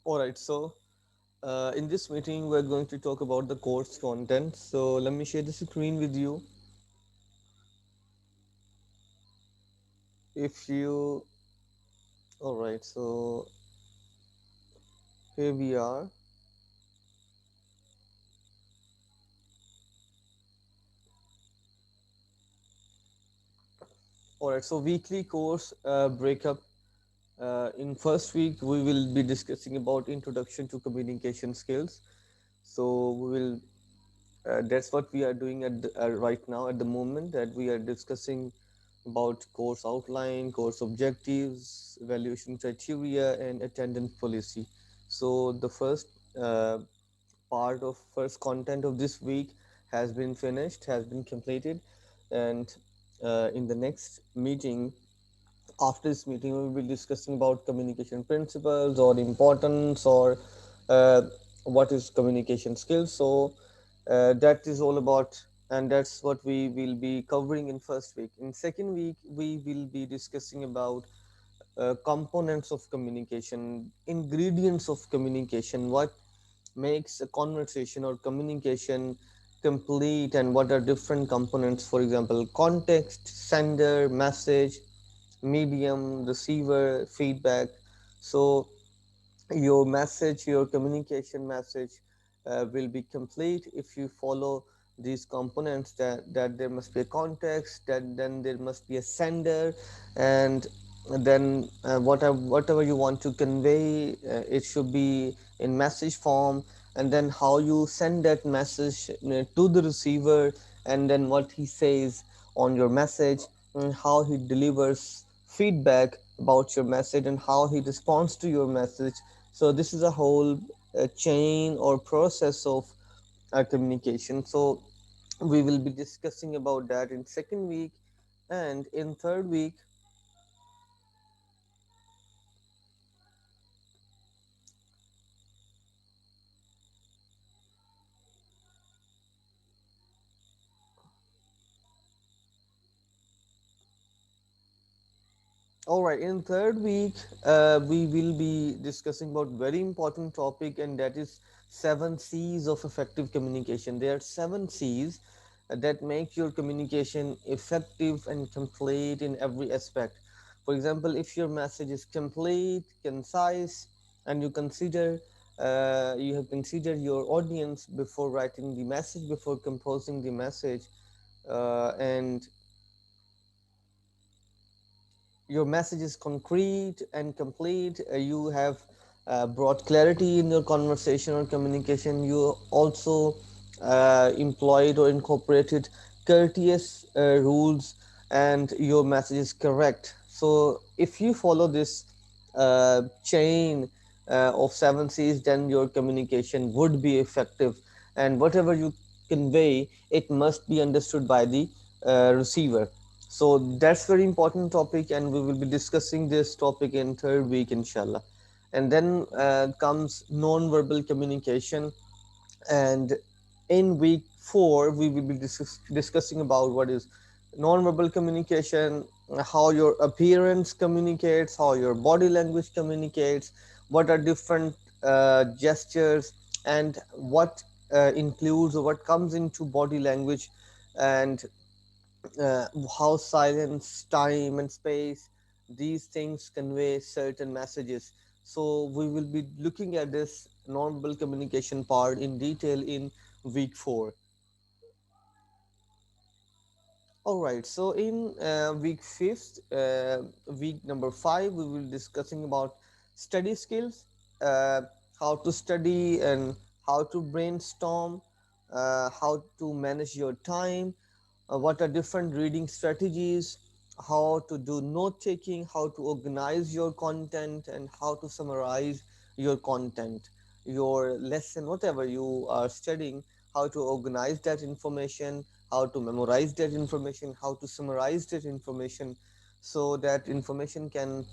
All right, so in this meeting, we're going to talk about the course content. So let me share the screen with you. If you, all right, so here we are. All right, so weekly course breakup. In first week, we will be discussing about introduction to communication skills. So we will that's what we are doing right now at the moment, that we are discussing about course outline, course objectives, evaluation criteria, and attendance policy. So the first uh, part of first content of this week has been finished, has been completed, and in the next meeting, after this meeting, we will be discussing about communication principles or importance or uh, what is communication skills. So that is all about, and that's what we will be covering in first week. In second week, we will be discussing about components of communication, ingredients of communication, what makes a conversation or communication complete, and what are different components. For example, context, sender, message, medium, receiver, feedback. So your message, your communication message will be complete if you follow these components, that there must be a context, that then there must be a sender, and then whatever you want to convey, it should be in message form, and then how you send that message to the receiver, and then what he says on your message, and how he delivers feedback about your message, and how he responds to your message. So this is a whole chain or process of communication. So we will be discussing about that in second week, and in third week. All right, in third week, we will be discussing about very important topic, and that is seven C's of effective communication. There are seven C's that make your communication effective and complete in every aspect. For example, if your message is complete, concise, and you have considered your audience before writing the message, before composing the message, and your message is concrete and complete, you have brought clarity in your conversation or communication, you also employed or incorporated courteous rules, and your message is correct. So if you follow this chain of seven C's, then your communication would be effective, and whatever you convey, it must be understood by the receiver. So that's very important topic, and we will be discussing this topic in third week, inshallah. And then comes non-verbal communication, and in week 4 we will be discussing about what is non-verbal communication, how your appearance communicates, how your body language communicates, what are different gestures, and what includes or what comes into body language, and uh, how silence, time, and space, these things convey certain messages. So we will be looking at this nonverbal communication part in detail in week 4. All right. So in week fifth, week number 5, we will be discussing about study skills, uh, how to study and how to brainstorm, how to manage your time, what are different reading strategies, how to do note taking, how to organize your content, and how to summarize your content, your lesson, whatever you are studying, how to organize that information, how to memorize that information, how to summarize that information, so that information can,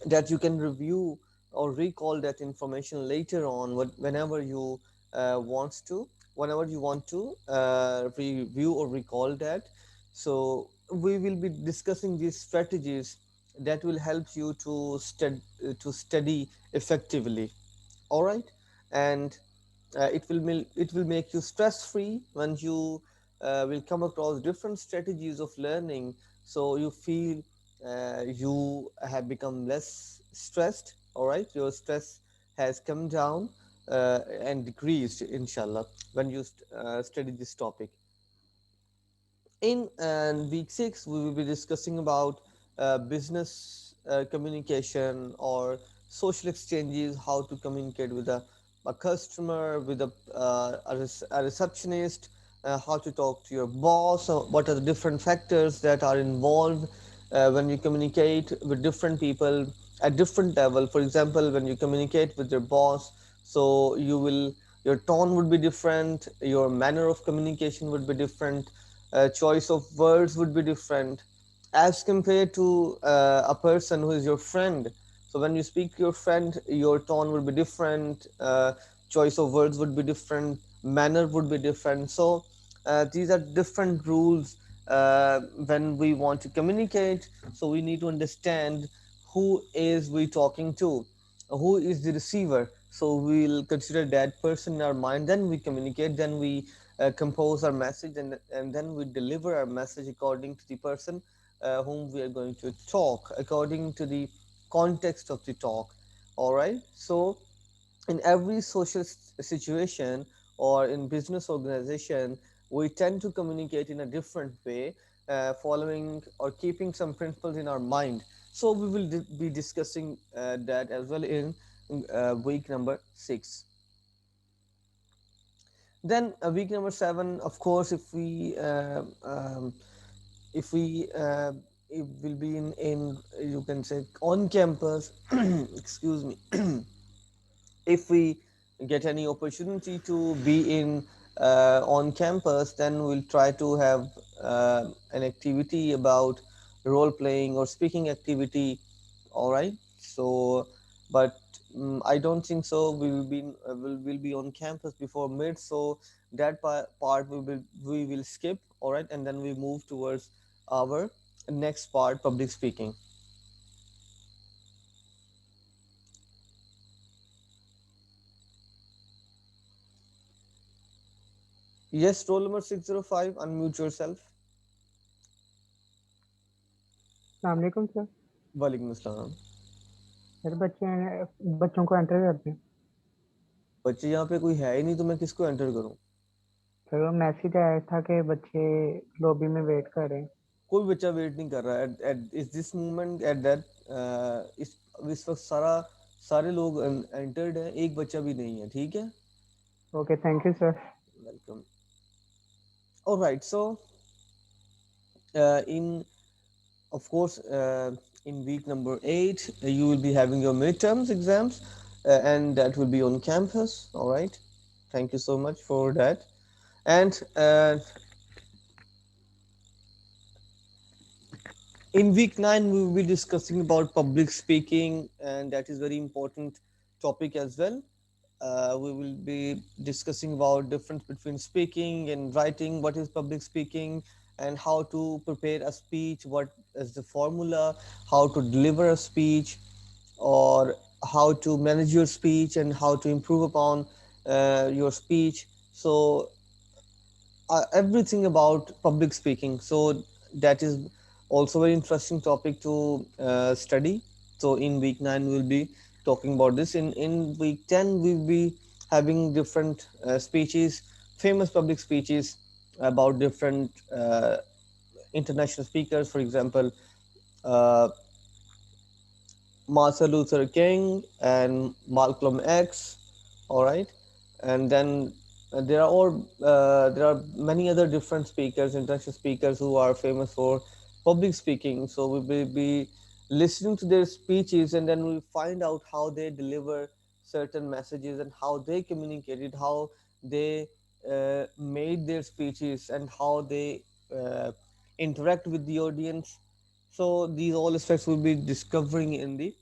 that you can review or recall that information later on, whenever you wants to whenever you want to review or recall that. So we will be discussing these strategies that will help you to study effectively. all right. And it will make you stress free when you will come across different strategies of learning, so you feel you have become less stressed, all right, your stress has come down and decreased, inshallah, when you study this topic. In week 6, we will be discussing about business communication or social exchanges, how to communicate with a customer, with a receptionist, how to talk to your boss, what are the different factors that are involved when you communicate with different people at different level. For example, when you communicate with your boss, so your tone would be different, your manner of communication would be different, choice of words would be different as compared to a person who is your friend. So when you speak to your friend, your tone would be different, choice of words would be different, manner would be different. So these are different rules when we want to communicate. So we need to understand who is we talking to, who is the receiver. So we'll consider that person in our mind, then we communicate, then we compose our message, and then we deliver our message according to the person whom we are going to talk, according to the context of the talk. All right. So in every social situation or in business organization, we tend to communicate in a different way, following or keeping some principles in our mind. So we will be discussing that as well in week number 6. Then week number 7, of course, if we it will be in you can say on campus. Excuse me. If we get any opportunity to be in on campus, then we'll try to have an activity about role playing or speaking activity. All right. So but I don't think so we will be will be on campus before mid, so that part we will skip. All right, and then we move towards our next part, public speaking. Yes, roll number 605, unmute yourself. अस्सलाम sir. Walaikum assalam. Sir बच्चों को enter करते हैं। बच्चे यहाँ पे कोई है ही नहीं, तो मैं किसको एंटर करूँ? सर वो मैसेज आया था कि बच्चे लॉबी में वेट कर रहे हैं। कोई बच्चा वेट नहीं कर रहा है एट इस दिस मोमेंट एट दैट इस वक्त सारे लोग एंटर्ड हैं, एक बच्चा भी नहीं है, ठीक है? Okay, thank you sir. Welcome. Alright, so in of course in week number 8 you will be having your midterms exams, and that will be on campus. All right, thank you so much for that. And in week 9 we will be discussing about public speaking, and that is very important topic as well. We will be discussing about difference between speaking and writing, what is public speaking, and how to prepare a speech, what is the formula, how to deliver a speech, or how to manage your speech and how to improve upon your speech. So everything about public speaking. So that is also very interesting topic to study. So in week 9 we'll be talking about this. In week 10 we'll be having different speeches, famous public speeches about different international speakers. For example, uh, Martin Luther King and Malcolm X. All right, and then there are many other different speakers, international speakers who are famous for public speaking. So we will be listening to their speeches, and then we find out how they deliver certain messages and how they communicated, how they made their speeches, and how they uh, interact with the audience. So these all aspects we'll be discovering in the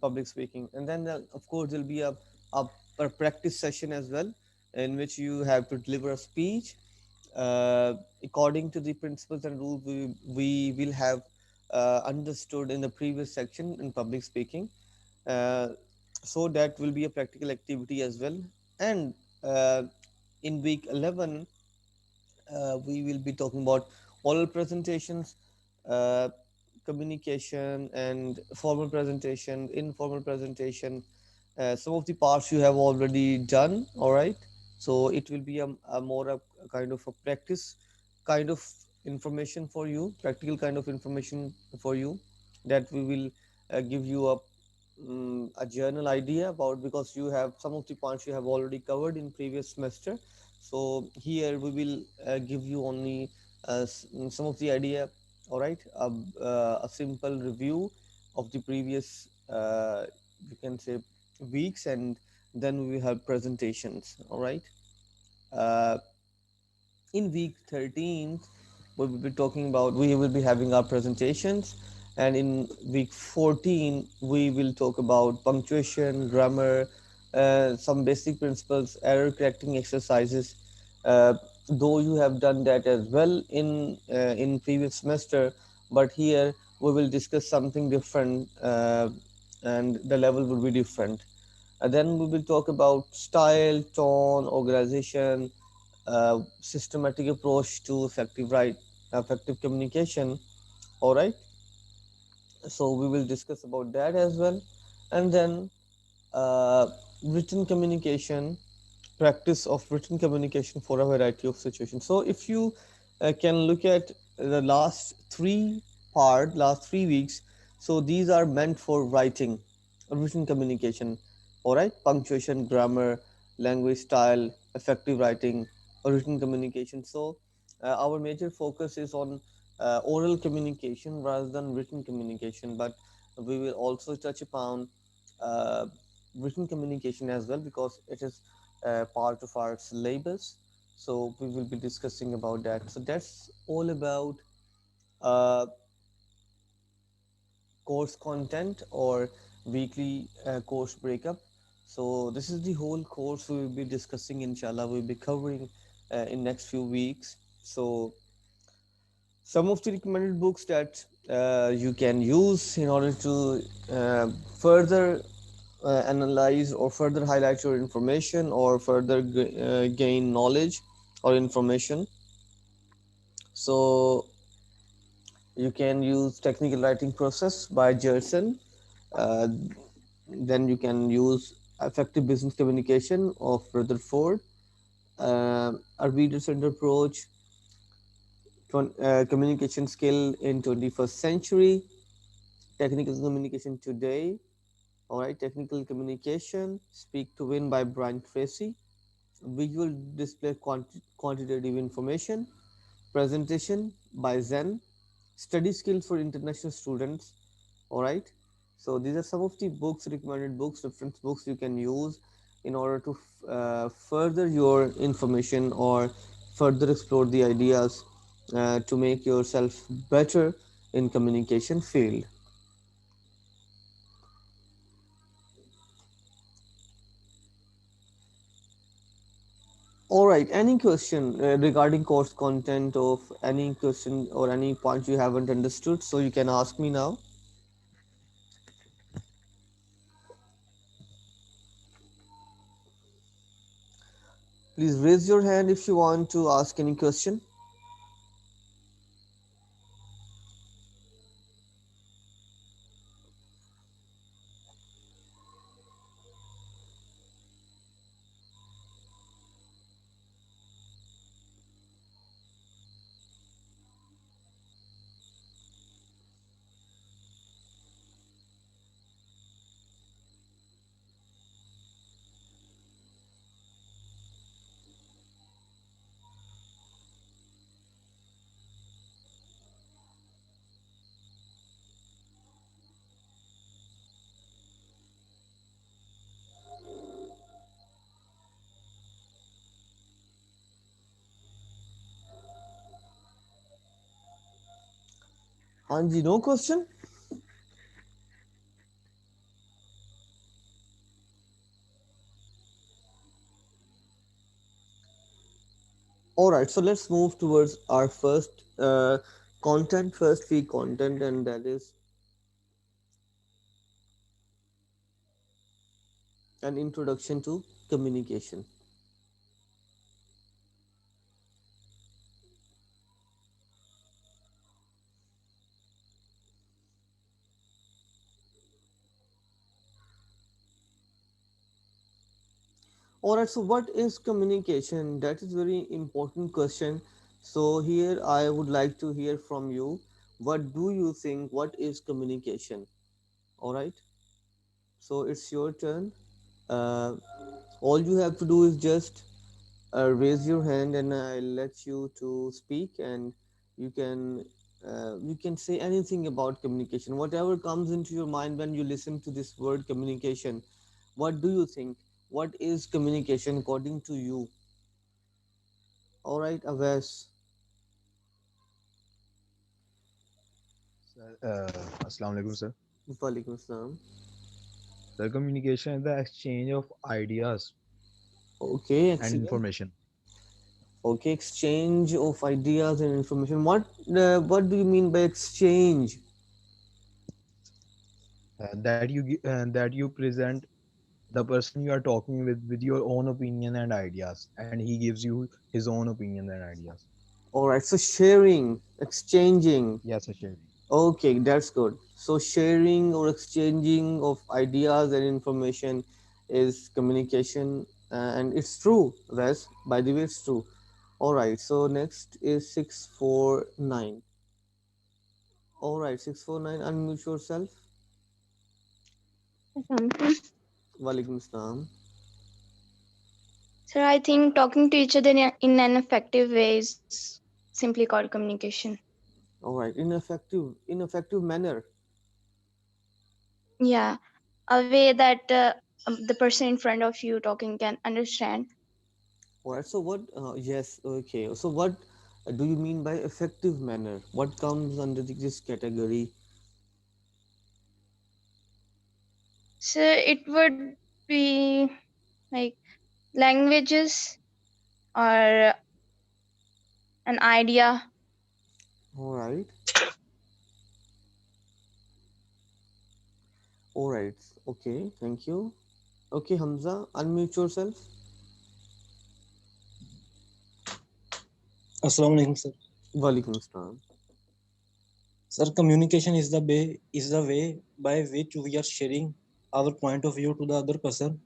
public speaking. And then of course there'll be a practice session as well, in which you have to deliver a speech according to the principles and rules we will have understood in the previous section in public speaking. uh, So that will be a practical activity as well. And uh, in week 11, we will be talking about oral presentations, uh, communication, and formal presentation, informal presentation. Some of the parts you have already done, all right. So it will be a more a kind of a practice kind of information for you, practical kind of information for you, that we will give you a journal idea about, because you have some of the points you have already covered in previous semester. So here we will give you only some of the idea, all right. A simple review of the previous you can say weeks, and then we will have presentations, all right. uh, in week 13 we will be talking about, we will be having our presentations, and in week 14 we will talk about punctuation, grammar, some basic principles, error correcting exercises. uh, though you have done that as well in previous semester, but here we will discuss something different, and the level will be different. Then we will talk about style, tone, organization, systematic approach to effective communication. All right. So we will discuss about that as well, and then uh, written communication, practice of written communication for a variety of situations. So if you can look at the last 3 weeks, so these are meant for writing, written communication, all right, punctuation, grammar, language style, effective writing, written communication. So our major focus is on oral communication rather than written communication, but we will also touch upon uh, written communication as well, because it is part of our syllabus. So we will be discussing about that. So that's all about uh, course content or weekly course breakup. So this is the whole course we will be discussing. Inshallah, we'll be covering in next few weeks. So some of the recommended books that you can use in order to uh, further analyze or further highlight your information, or further gain knowledge or information. So you can use technical writing process by Jerson. uh, then you can use effective business communication of Rutherford, a reader-centered approach, communication skill in 21st century, technical communication today, all right, technical communication, speak to win by Brian Tracy, visual display quantitative information, presentation by Zen, study skills for international students, all right. So these are some of the books, recommended books, reference books you can use in order to further your information, or further explore the ideas to make yourself better in communication field. All right, any question regarding course content, of any question or any point you haven't understood, so you can ask me now. Please raise your hand if you want to ask any question. Hanji, no question. All right, so let's move towards our first content, first week content, and that is An introduction to communication. All right, so what is communication? That is very important question. So here I would like to hear from you. What do you think? What is communication? All right, so it's your turn. Uh, all you have to do is just raise your hand, and I'll let you to speak, and you can you can say anything about communication. Whatever comes into your mind when you listen to this word communication. What do you think? What is communication according to you? All right, Avas. Sir, Assalamu alaikum, sir. Walaikum salam. Sir, communication is the exchange of ideas Okay, and excellent. information Okay, exchange of ideas and information. What do you mean by exchange? that you present the person you are talking with your own opinion and ideas, and he gives you his own opinion and ideas. All right, so sharing, exchanging. Yes, Asheri. Okay, that's good. So sharing or exchanging of ideas and information is communication, and it's true, Wes. By the way, it's true. All right. So next is 649. All right, 649. Unmute yourself. Something. Walaikum salam. So I think talking to each other in an effective way is simply called communication. All right, ineffective manner. Yeah, a way that the person in front of you talking can understand. All right. So what? Yes. Okay. So what do you mean by effective manner? What comes under this category? So it would be like languages or an idea. All right. All right. Okay. Thank you. Okay, Hamza, unmute yourself. Assalamu alaikum, sir. Walaikum salam. Sir, communication is the way by which we are sharing our point of view to the other person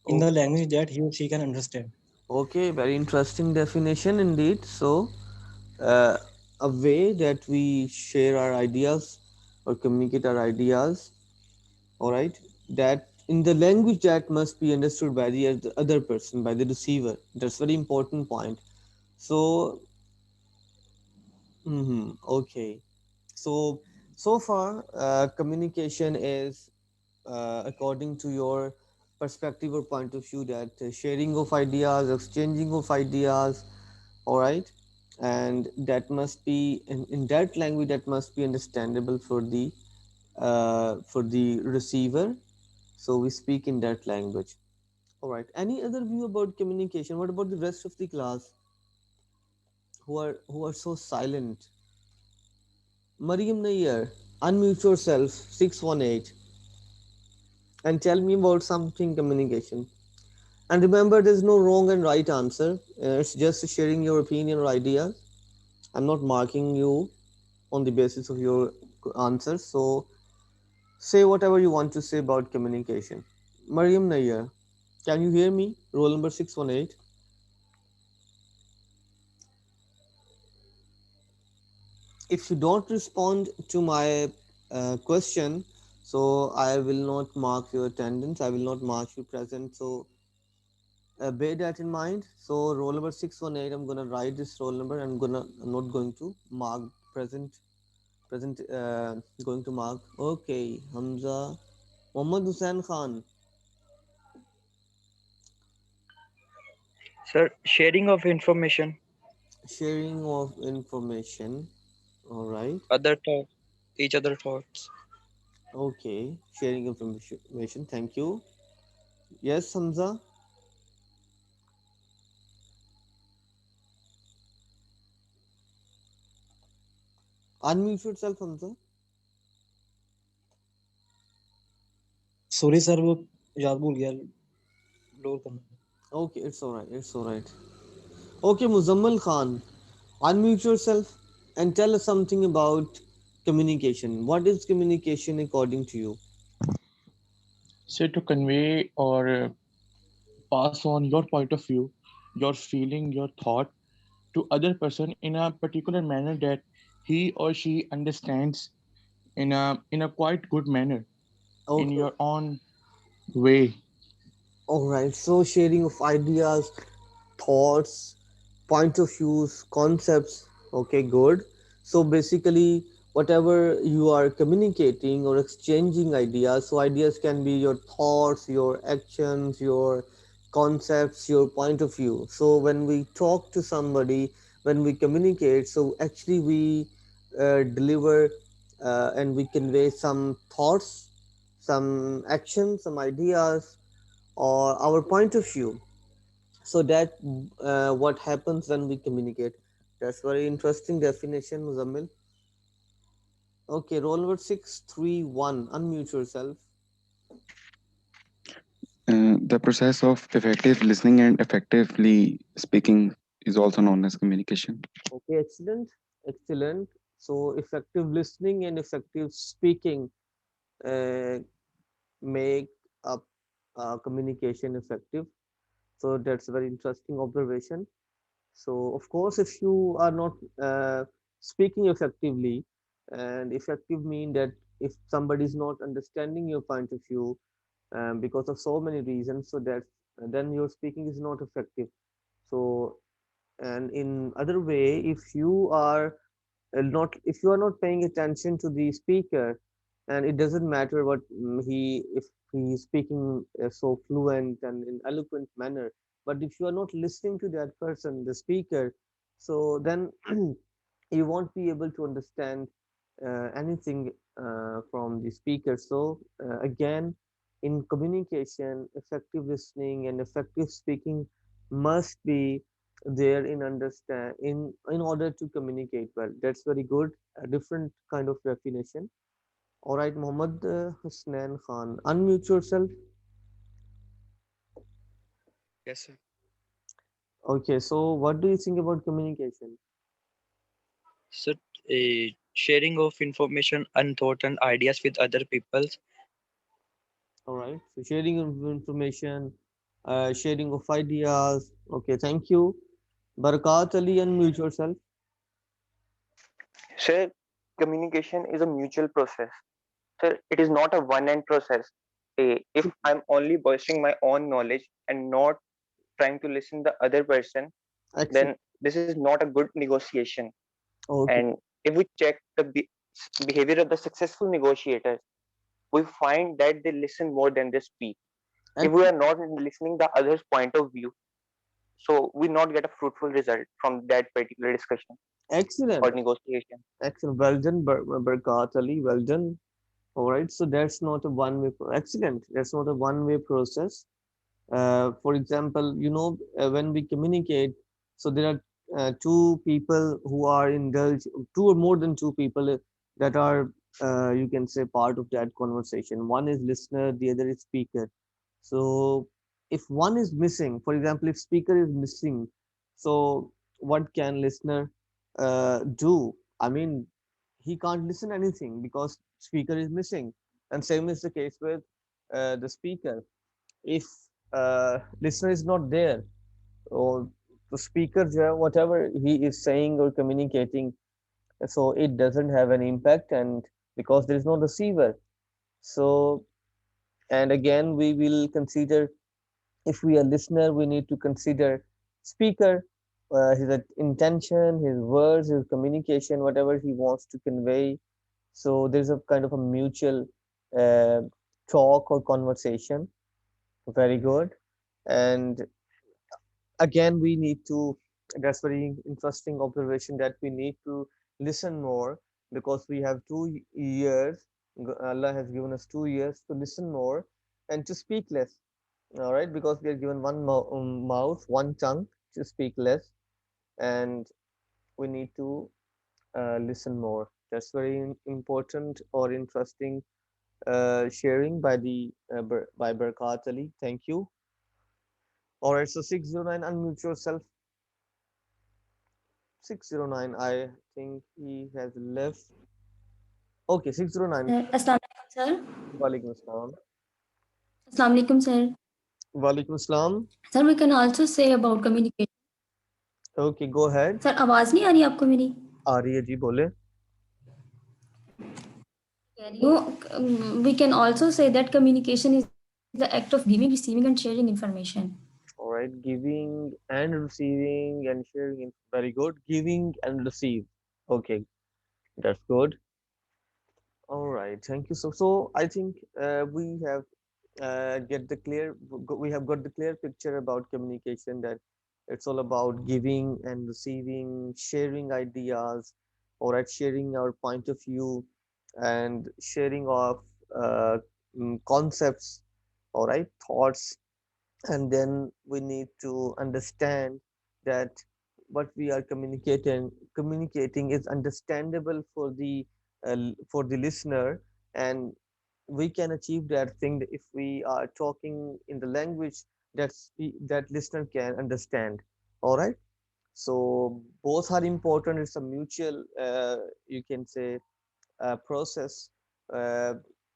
in the Okay. language that he or she can understand. Okay. Very interesting definition indeed. So, uh, a way that we share our ideas or communicate our ideas. All right. That in the language that must be understood by the other person, by the receiver. That's very important point. So, okay. So, so far, communication is, according to your perspective or point of view, that sharing of ideas, exchanging of ideas, all right, and that must be in that language that must be understandable for the receiver. So we speak in that language. All right. Any other view about communication? What about the rest of the class who are so silent? Mariam Nair, unmute yourself, 618, and tell me about something communication. And remember, there's no wrong and right answer. It's just sharing your opinion or ideas. I'm not marking you on the basis of your answers. So say whatever you want to say about communication. Mariam Nair, can you hear me? Roll number 618. If you don't respond to my question, so I will not mark your attendance. I will not mark you present. So bear that in mind. So roll number 618. I'm gonna write this roll number. I'm not going to mark present. Present. Going to mark. Okay, Hamza. Muhammad Hussain Khan. Sir, sharing of information, Sharing of information. All right. other thought, each other thoughts. Okay. Sharing of information. Thank you. Yes, Hamza. Unmute yourself, Hamza. Sorry, sir, वो याद भूल गया. lower करना है. Okay, it's all right. It's all right. Okay, Muzammal Khan, unmute yourself and tell us something about communication. What is communication according to you? So to convey or pass on your point of view, your feeling, your thought to other person in a particular manner that he or she understands in a quite good manner in Okay, your own way. all right. So sharing of ideas, thoughts, point of views, concepts. Okay, good. So basically, whatever you are communicating or exchanging ideas, so ideas can be your thoughts, your actions, your concepts, your point of view. So when we talk to somebody, when we communicate, so actually we deliver and we convey some thoughts, some actions, some ideas, or our point of view. So that what happens when we communicate. That's very interesting definition, Muzammil. Okay, roll number 631. Unmute yourself. The process of effective listening and effectively speaking is also known as communication. Okay, excellent, excellent. So effective listening and effective speaking uh, make up communication effective. So that's a very interesting observation. So of course, if you are not speaking effectively, and effective mean that if somebody is not understanding your point of view because of so many reasons, so that then your speaking is not effective. So and in other way, if you are not if you are not paying attention to the speaker, and it doesn't matter what he if he is speaking so fluent and in eloquent manner, but if you are not listening to that person, the speaker, so then you won't be able to understand anything from the speaker. So again, in communication, effective listening and effective speaking must be there in understand in order to communicate well. That's very good. A different kind of definition. All right, Mohammed Husnain Khan, unmute yourself. Yes, sir. Okay, so what do you think about communication? So, sharing of information and thought and ideas with other people. All right, so sharing of information, sharing of ideas. Okay, thank you. Barakat Ali, unmute yourself. Sir, communication is a mutual process. Sir, it is not a one-end process. If I'm only boasting my own knowledge and not trying to listen the other person, Excellent. then this is not a good negotiation. Okay, And if we check the behavior of the successful negotiators, we find that they listen more than they speak. If we excellent, are not listening the other's point of view, so we not get a fruitful result from that particular discussion or excellent, negotiation. excellent. Well done, Barakat Ali. Well done. All right, so that's not a one-way. Excellent. That's not a one-way process. For example, when we communicate, so there are two people who are indulged, two or more than two people that are, you can say, part of that conversation. One is listener, the other is speaker. So if one is missing, for example, if speaker is missing, so what can listener do? I mean, he can't listen anything because speaker is missing. And same is the case with the speaker. If listener is not there, or the speaker whatever he is saying or communicating, so it doesn't have an impact, and because there is no receiver. So and again we will consider, if we are listener, we need to consider speaker, his intention, his words, his communication, whatever he wants to convey. So there's a kind of a mutual uh, talk or conversation. Very good. And again we need to, that's very interesting observation, that we need to listen more, because we have 2 years. Allah has given us 2 years to listen more and to speak less. All right, because we are given one mouth, one tongue, to speak less, and we need to listen more. That's very important or interesting sharing by the by Barkat Ali. Thank you. All right, so 609, unmute yourself. 609, I think he has left. Okay, 609. Sir, Assalamu alaikum, sir. Walaikum assalam. Assalamu alaikum, sir. Walaikum assalam. Sir, we can also say about communication. Okay, go ahead. Sir, आवाज नहीं आ रही आपको मेरी? आ रही है जी, बोले. कह रही हूँ, we can also say that communication is the act of giving, receiving, and sharing information. All right, giving and receiving and sharing. Very good. Giving and receive. Okay, that's good. All right, thank you. So I think we have get the clear. We have got the clear picture about communication, that it's all about giving and receiving, sharing ideas, all right, sharing our point of view, and sharing of uh, concepts, all right, thoughts, and then we need to understand that what we are communicating is understandable for the listener, and we can achieve that thing if we are talking in the language that listener can understand. All right, so both are important. It's a mutual, you can say, process. uh,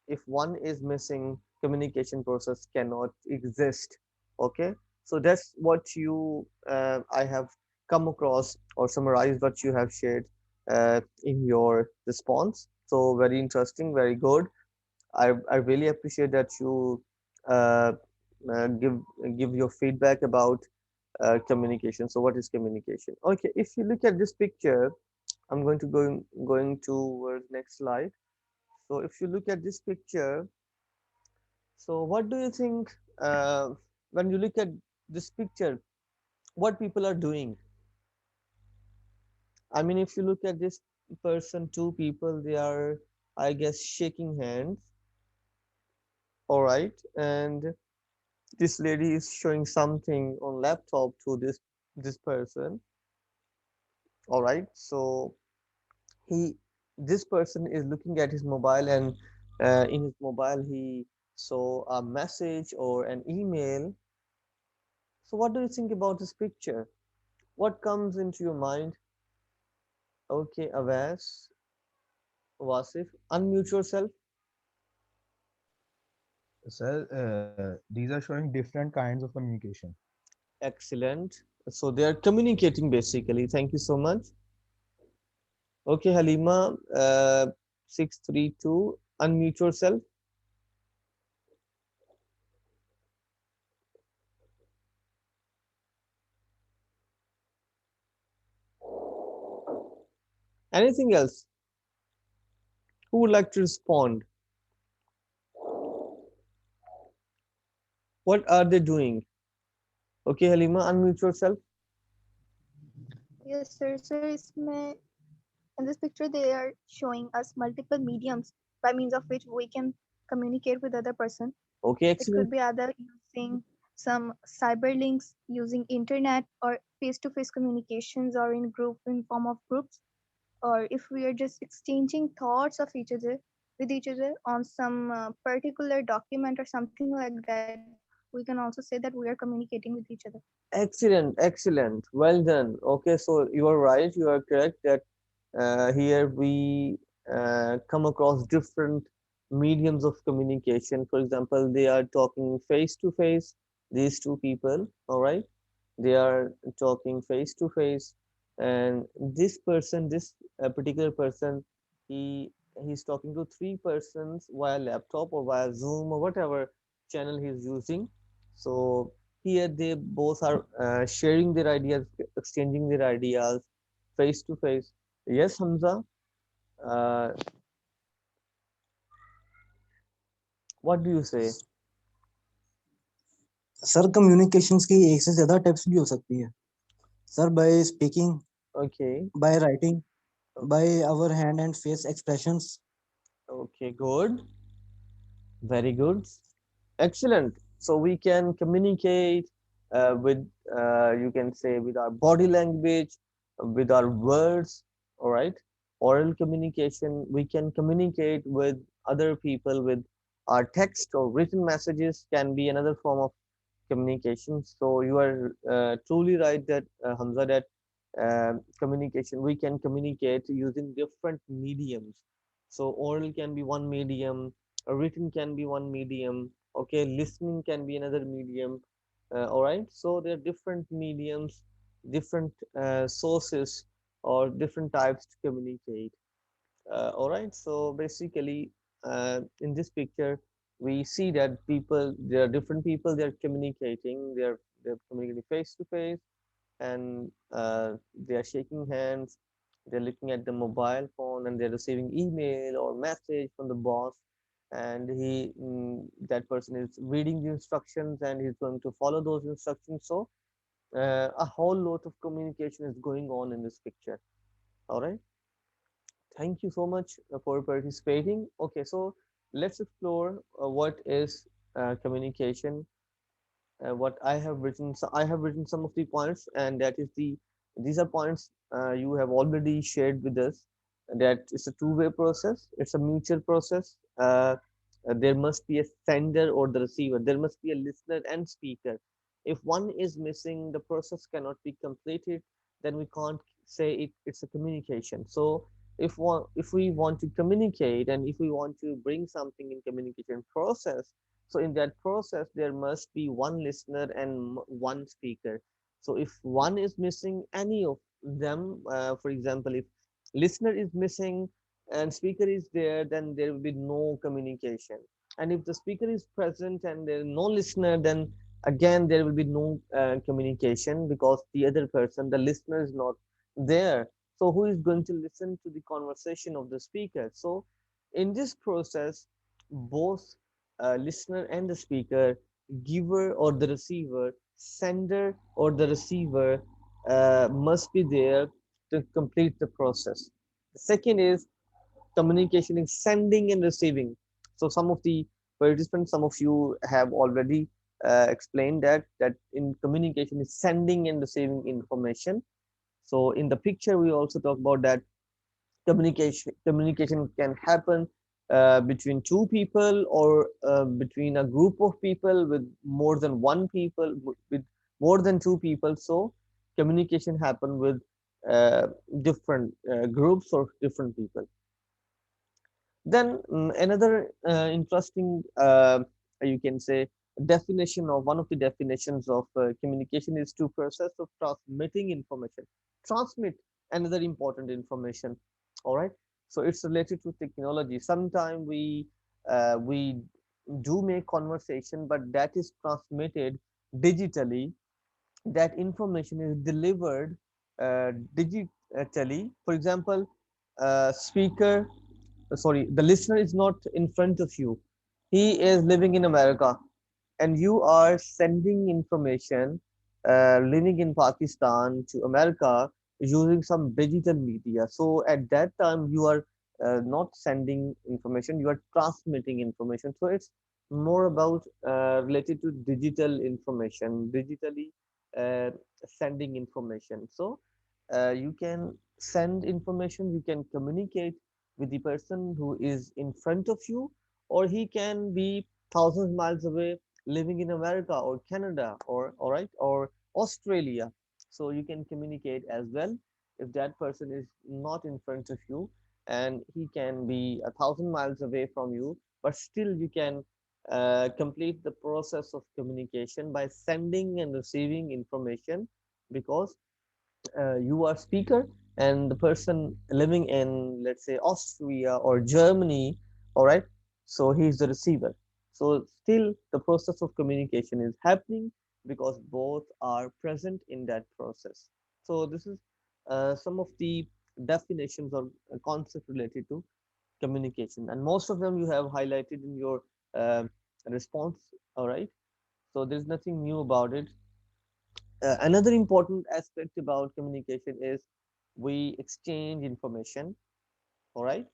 if one is missing, communication process cannot exist. Okay, so that's what you I have come across or summarized what you have shared in your response. So very interesting, very good. I really appreciate that you uh, uh, give give your feedback about communication. So what is communication? Okay, if you look at this picture, I'm going to going towards next slide. So if you look at this picture, so what do you think when you look at this picture, what people are doing? I mean, if you look at this person, two people, they are, I guess, shaking hands. All right, and this lady is showing something on laptop to this person. All right, so he this person is looking at his mobile, and in his mobile he saw a message or an email. So what do you think about this picture? What comes into your mind? Okay, Avas, Wasif, unmute yourself. Sir, these are showing different kinds of communication. Excellent. So they are communicating basically. Thank you so much. Okay, Halima, 632, unmute yourself. Anything else? Who would like to respond? What are they doing? Okay, Halima, unmute yourself. Yes, sir. So in this picture, they are showing us multiple mediums by means of which we can communicate with other person. Okay, It could excellent. be either using some cyber links, using internet, or face-to-face communications, or in form of groups, or if we are just exchanging thoughts of each other with each other on some particular document or something like that, we can also say that we are communicating with each other. Excellent, excellent. Well done. Okay, so you are right. You are correct that here we come across different mediums of communication. For example, they are talking face to face, these two people, all right? They are talking face to face, and this person, this particular person, he he's talking to three persons via laptop or via Zoom or whatever channel he's using. So here they both are sharing their ideas, exchanging their ideas face to face. Yes, Hamza. Uh, what do you say? Sir communications की एक से ज्यादा types भी हो सकती है sir by speaking Okay, by writing okay, by our hand and face expressions okay, good, very good. Excellent. So we can communicate with, you can say, with our body language, with our words, all right? Oral communication, we can communicate with other people with our text or written messages can be another form of communication. So you are truly right that Hamza, that communication, we can communicate using different mediums. So oral can be one medium, written can be one medium, okay, listening can be another medium. All right, so there are different mediums, different sources, or different types to communicate. All right, so basically, in this picture, we see that there are different people, they're communicating, they're communicating face to face, and they are shaking hands, they're looking at the mobile phone, and they're receiving email or message from the boss, and that person is reading the instructions and he's going to follow those instructions. So a whole lot of communication is going on in this picture. All right, thank you so much for participating. Okay, so let's explore what is communication. What I have written, so I have written some of the points, and that is these are points you have already shared with us. That it's a two-way process, it's a mutual process. There must be a sender or the receiver, there must be a listener and speaker. If one is missing, the process cannot be completed, then we can't say it's a communication. So if we want to communicate, and if we want to bring something in communication process, so in that process, there must be one listener and one speaker. So if one is missing, any of them, for example, if listener is missing and speaker is there, then there will be no communication. And if the speaker is present and there is no listener, then again there will be no communication, because the other person, the listener, is not there. So who is going to listen to the conversation of the speaker? So in this process, both listener and the speaker, giver or the receiver, sender or the receiver, must be there to complete the process. The second is communication is sending and receiving. So some of the participants, some of you have already explained that in communication is sending and receiving information. So in the picture, we also talk about that communication can happen between two people, or between a group of people with more than one people, with more than two people. So communication happen with uh, different groups or different people. Then another interesting, you can say, definition, or one of the definitions of communication is to process of transmitting information. Transmit another important information. All right. So it's related to technology. Sometimes we do make conversation, but that is transmitted digitally. That information is delivered digitally. For example, speaker sorry, the listener is not in front of you, he is living in America, and you are sending information living in Pakistan to America using some digital media. So at that time, you are not sending information, you are transmitting information. So it's more about related to digital information, digitally uh, sending information. So you can send information, you can communicate with the person who is in front of you, or he can be thousands of miles away, living in America or Canada, or all right, or Australia. So you can communicate as well if that person is not in front of you, and he can be 1,000 miles away from you, but still you can complete the process of communication by sending and receiving information, because you are speaker and the person living in, let's say, Austria or Germany, all right, so he is the receiver. So still the process of communication is happening, because both are present in that process. So this is some of the definitions or concepts related to communication, and most of them you have highlighted in your uh, response. All right, so there's nothing new about it. Another important aspect about communication is we exchange information. All right,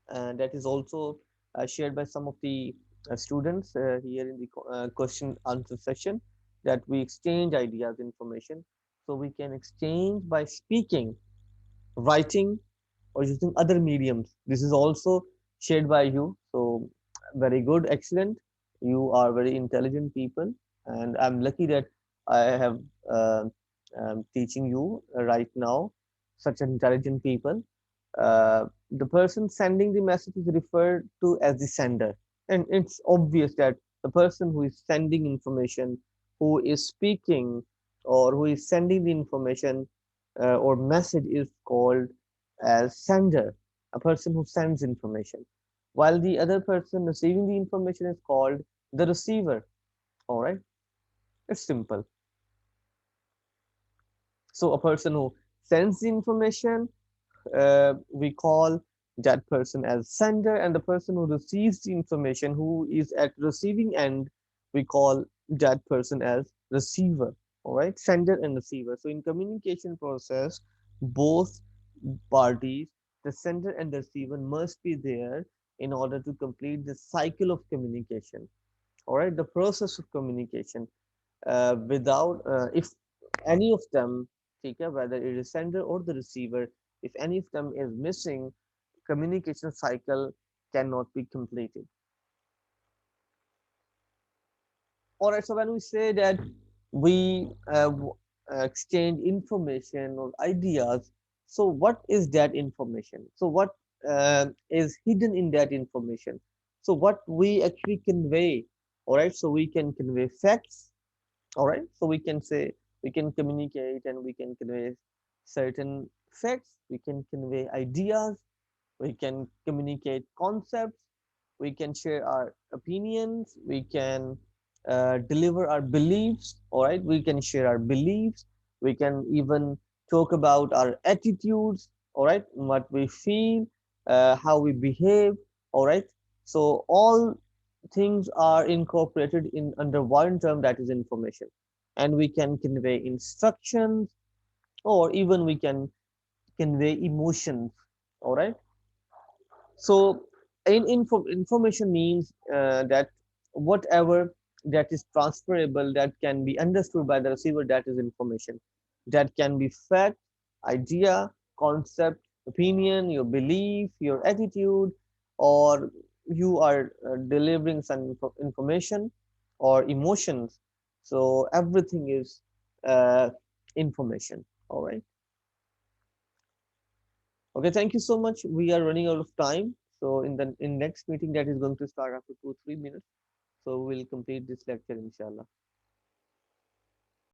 and that is also shared by some of the students here in the question answer session, that we exchange ideas, information. So we can exchange by speaking, writing, or using other mediums. This is also shared by you. So very good, excellent. You are very intelligent people. and I'm lucky that I have uh, teaching you right now such intelligent people. The person sending the message is referred to as the sender, and it's obvious that the person who is sending information, who is speaking, or who is sending the information or message is called as sender, a person who sends information, while the other person receiving the information is called the receiver. All right, it's simple. So a person who sends the information, we call that person as sender, and the person who receives the information, who is at receiving end, we call that person as receiver. All right, sender and receiver. So in communication process, both parties, the sender and the receiver, must be there in order to complete the cycle of communication. All right, the process of communication. Without if any of them, okay, whether it is sender or the receiver, if any of them is missing, communication cycle cannot be completed. All right, so when we say that we exchange information or ideas, so what is that information? So what is hidden in that information? So what we actually convey? All right, so we can convey facts. All right, so we can say, we can communicate and we can convey certain facts, we can convey ideas, we can communicate concepts, we can share our opinions, we can deliver our beliefs. All right, we can share our beliefs, we can even talk about our attitudes. All right, what we feel, how we behave. All right, so all things are incorporated in under one term, that is information, and we can convey instructions, or even we can convey emotions. All right, so information means that whatever that is transferable, that can be understood by the receiver, that is information. That can be fact, idea, concept, opinion, your belief, your attitude, or you are delivering some information or emotions. So everything is uh, information. All right. Okay, thank you so much. We are running out of time. So in the in next meeting that is going to start after 2 3 minutes. So we'll complete this lecture inshallah.